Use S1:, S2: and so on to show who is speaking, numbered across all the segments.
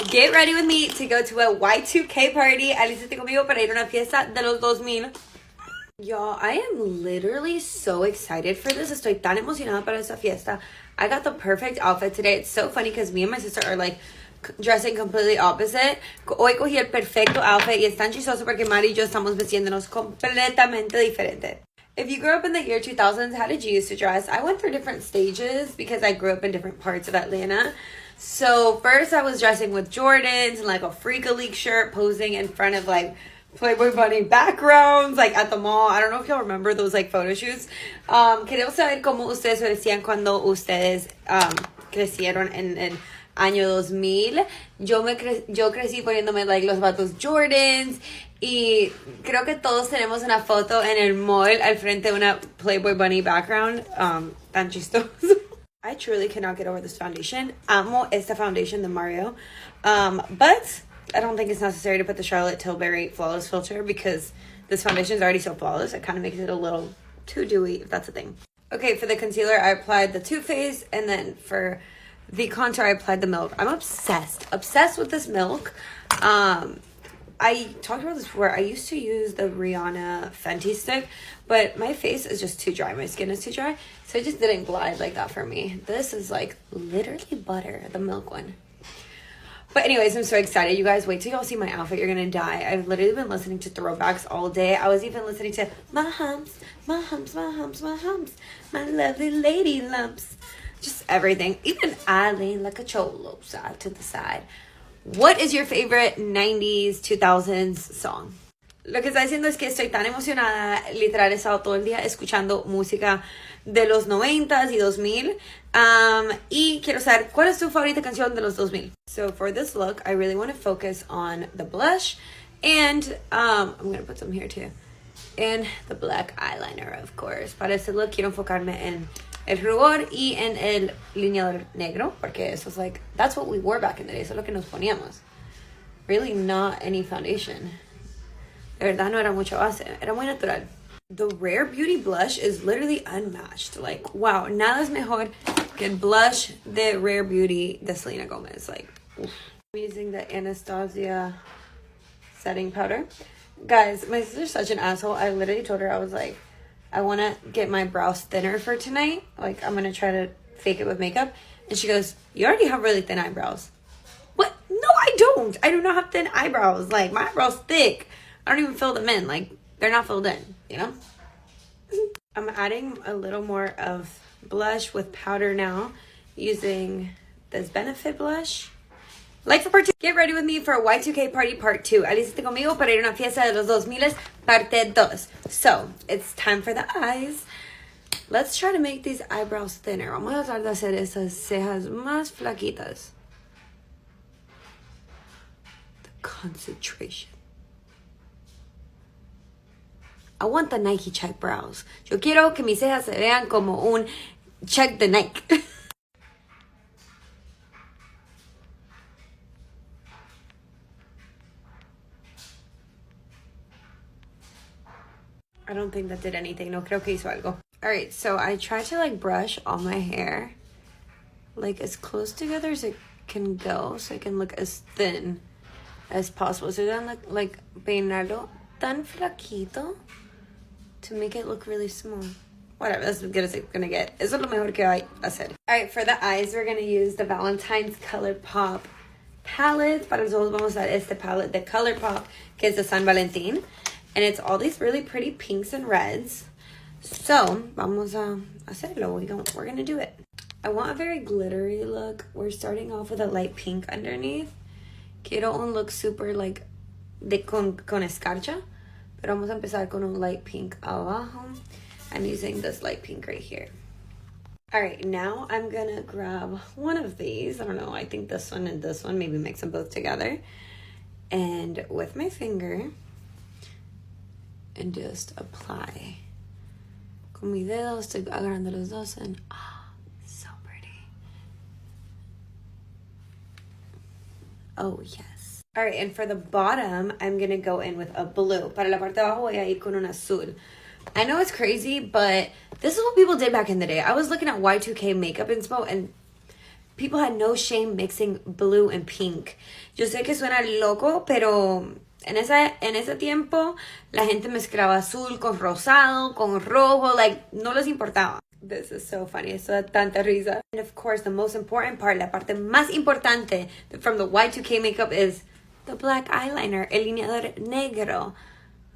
S1: Get ready with me to go to a Y2K party. Alístate conmigo para ir a una fiesta de los 2000. Y'all, I am literally so excited for this. Estoy tan emocionada para esta fiesta. I got the perfect outfit today. It's so funny because me and my sister are like dressing completely opposite. Hoy cogí el perfecto outfit y es tan chistoso porque Mari y yo estamos vestiéndonos completamente diferente. If you grew up in the year 2000s, how did you used to dress? I went through different stages because I grew up in different parts of Atlanta. So first I was dressing with Jordans and like a Freak League shirt, posing in front of like Playboy Bunny backgrounds, like at the mall. I don't know if y'all remember those like photo shoots. Queremos saber cómo ustedes se vestían cuando ustedes crecieron en el año 2000. Yo crecí poniéndome like los vatos Jordans y creo que todos tenemos una foto en el mall al frente de una Playboy Bunny background. Tan chistoso. I truly cannot get over this foundation. Amo esta foundation de Mario. But I don't think it's necessary to put the Charlotte Tilbury Flawless filter because this foundation is already so flawless. It kind of makes it a little too dewy, if that's a thing. Okay, for the concealer, I applied the Too Faced, and then for the contour, I applied the Milk. I'm obsessed with this Milk. I talked about this before. I used to use the Rihanna Fenty stick, but my face is just too dry. My skin is too dry, so it just didn't glide like that for me. This is like literally butter, the Milk one. But anyways, I'm so excited. You guys, wait till y'all see my outfit. You're gonna die. I've literally been listening to throwbacks all day. I was even listening to my humps, my humps, my humps, my humps, my lovely lady lumps. Just everything. Even I lean like a cholo side to the side. What is your favorite 90s, 2000s song? Lo que está diciendo es que estoy tan emocionada. Literal, he estado todo el día escuchando música de los 90s y 2000. Y quiero saber, ¿cuál es tu favorita canción de los 2000? So for this look, I really want to focus on the blush. And I'm going to put some here too. And the black eyeliner, of course. Para este look quiero enfocarme en el rubor y en el lineador negro. Porque eso es like, that's what we wore back in the day. Eso es lo que nos poníamos. Really not any foundation. De verdad no era mucho base. Era muy natural. The Rare Beauty blush is literally unmatched. Like, wow. Nada es mejor que el blush de Rare Beauty de Selena Gomez. Like, oof. I'm using the Anastasia setting powder. Guys, my sister's such an asshole. I literally told her, I was like, I want to get my brows thinner for tonight. Like, I'm going to try to fake it with makeup. And she goes, you already have really thin eyebrows. What? No, I don't. I do not have thin eyebrows. Like, my eyebrows thick. I don't even fill them in. Like, they're not filled in, you know? I'm adding a little more of blush with powder now using this Benefit blush. Like for part 2, get ready with me for a Y2K party part 2. Alístate conmigo para ir a una fiesta de los 2000 parte 2. So, it's time for the eyes. Let's try to make these eyebrows thinner. Vamos a tratar de hacer esas cejas más flaquitas. The concentration. I want the Nike check brows. Yo quiero que mis cejas se vean como un check de Nike. I don't think that did anything. No creo que hizo algo. Alright, so I tried to like brush all my hair like as close together as it can go so it can look as thin as possible. So then like peinarlo tan flaquito to make it look really small. Whatever, that's as good as it's gonna get. Eso es lo mejor que hay hacer. Alright, for the eyes, we're gonna use the Valentine's Color Pop palette. Para los ojos vamos a usar este palette de Color Pop, que es de San Valentín. And it's all these really pretty pinks and reds. So, vamos a hacerlo. We're gonna do it. I want a very glittery look. We're starting off with a light pink underneath. Quiero un look super like con escarcha. Pero vamos a empezar con un light pink abajo. I'm using this light pink right here. Alright, now I'm gonna grab one of these. I don't know, I think this one and this one. Maybe mix them both together. And with my finger, and just apply. Con mi dedo estoy agarrando los dos and so pretty. Oh yes. Alright, and for the bottom, I'm gonna go in with a blue. Para la parte de abajo voy a ir con un azul. I know it's crazy, but this is what people did back in the day. I was looking at Y2K makeup inspo and people had no shame mixing blue and pink. Yo sé que suena loco, pero en ese tiempo la gente mezclaba azul con rosado, con rojo, like, no les importaba. This is so funny. Esto da tanta risa. And of course, the most important part, la parte más importante from the Y2K makeup is the black eyeliner, el lineador negro.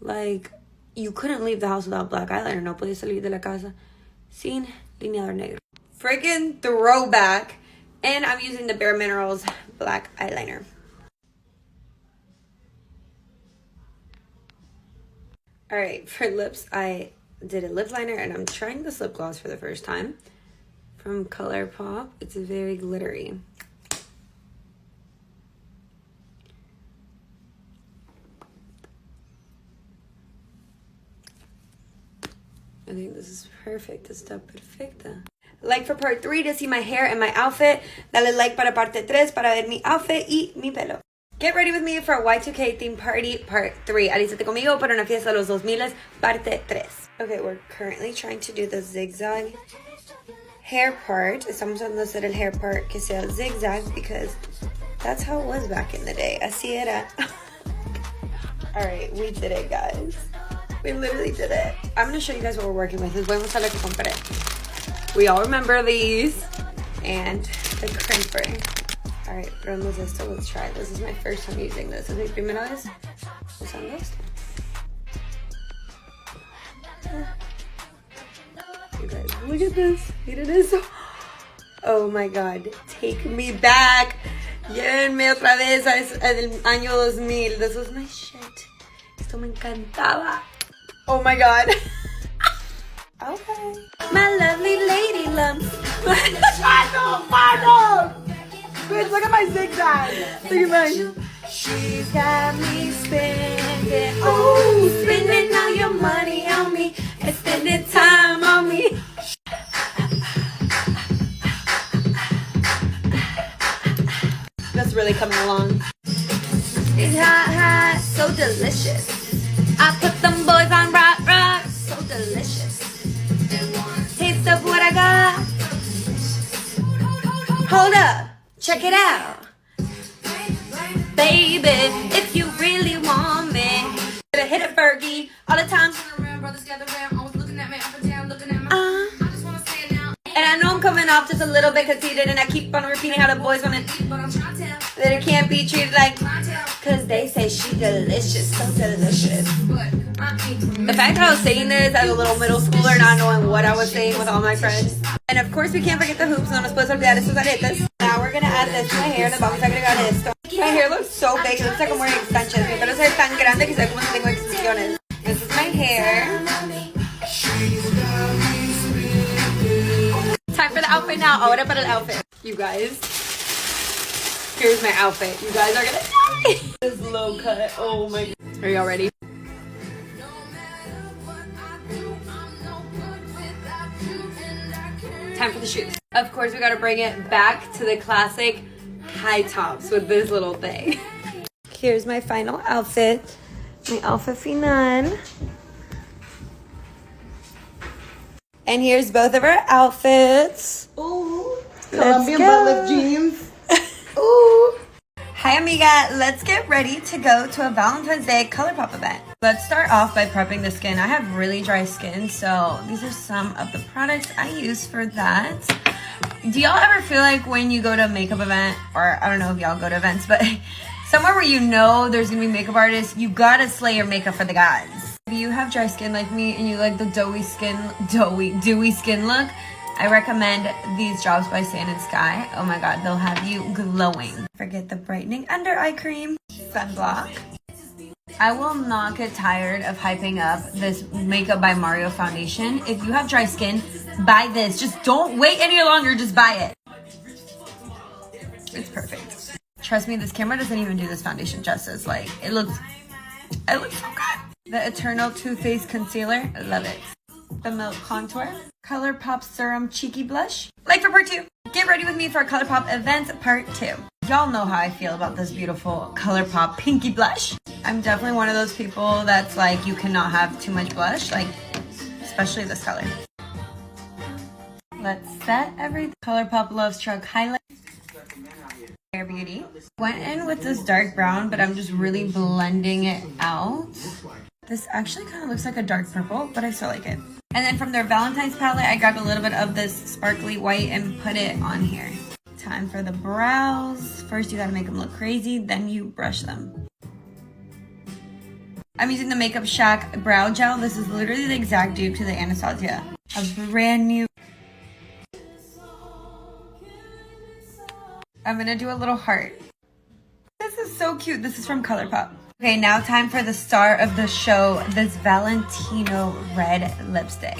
S1: Like, you couldn't leave the house without black eyeliner. No podías salir de la casa sin lineador negro. Freaking throwback. And I'm using the Bare Minerals black eyeliner. Alright, for lips, I did a lip liner and I'm trying this lip gloss for the first time from ColourPop. It's very glittery. I think this is perfect. Está perfecta. Like for part 3 to see my hair and my outfit. Dale like para parte 3 para ver mi outfit y mi pelo. Get ready with me for a Y2K theme party part 3. Alístate conmigo para una fiesta de los 2000 parte 3. Okay, we're currently trying to do the zigzag hair part. Estamos tratando de hacer el hair part que sea zigzag because that's how it was back in the day. Así era. Alright, we did it, guys. We literally did it. I'm going to show you guys what we're working with. Les voy a mostrar lo que compré. We all remember these. And the crimper. Alright, probemos esto. Let's try it. This is my first time using this. Es mi primera vez usando esto. You guys, look at this. Look at this. Oh my god. Take me back. Llévenme otra vez al año 2000. This was my shit. Esto me encantaba. Oh my god. Okay. My lovely lady lumps.
S2: Bitch, look at my zigzag. Look at mine.
S1: She's got me spending. Oh, spending all your money on me. And spending time on me. That's really coming along. It's hot, hot, so delicious. I put them boys on rock, rock, so delicious. Taste of what I got. Hold up, check it out. Baby, if you really want me. Gonna hit it, Fergie, all the time. And I know I'm coming off just a little bit conceited, and I keep on repeating how the boys want it. That it can't be treated like, cause they say she delicious, so delicious. The fact that I was saying this as a little middle schooler, not knowing what I was saying with all my friends. And of course we can't forget the hoops, no nos puedes olvidar estos aretes. Now we're gonna add this to my hair, nos vamos a agregar esto. My hair looks so big, it looks like I'm wearing extensions. Mi pelo se ve tan grande que se ve como si tengo extensiones. This is my hair. Time for the outfit now. Ahora para el outfit. You guys, here's my outfit. You guys are gonna die. This low cut. Oh my god. Are y'all ready? Time for the shoes. Of course, we gotta bring it back to the classic high tops with this little thing. Here's my final outfit. My outfit final. And here's both of our outfits.
S2: Ooh, Colombian butt jeans.
S1: Ooh. Hi, amiga. Let's get ready to go to a Valentine's Day ColourPop event. Let's start off by prepping the skin. I have really dry skin, so these are some of the products I use for that. Do y'all ever feel like when you go to a makeup event, or I don't know if y'all go to events, but somewhere where you know there's gonna be makeup artists, you gotta slay your makeup for the guys. If you have dry skin like me and you like the dewy skin look, I recommend these drops by Sand and Sky. Oh my god, they'll have you glowing. Forget the brightening under eye cream, sunblock. I will not get tired of hyping up this Makeup by Mario foundation. If you have dry skin, buy this. Just don't wait any longer, just buy it. It's perfect. Trust me, this camera doesn't even do this foundation justice. Like, it looks so good. The Eternal Too Faced Concealer, I love it. The Milk Contour, ColourPop Serum Cheeky Blush. Like for part 2. Get ready with me for ColourPop Events part 2. Y'all know how I feel about this beautiful ColourPop Pinky Blush. I'm definitely one of those people that's like, you cannot have too much blush, like, especially this color. Let's set everything. ColourPop Love Struck Highlight. Hair Beauty. Went in with this dark brown, but I'm just really blending it out. This actually kind of looks like a dark purple, but I still like it. And then from their Valentine's palette, I grabbed a little bit of this sparkly white and put it on here. Time for the brows. First, you gotta make them look crazy, then you brush them. I'm using the Makeup Shack brow gel. This is literally the exact dupe to the Anastasia. A brand new. I'm gonna do a little heart. This is so cute. This is from ColourPop. Okay, now time for the star of the show, this Valentino red lipstick.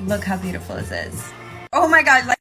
S1: Look how beautiful this is. Oh my god, like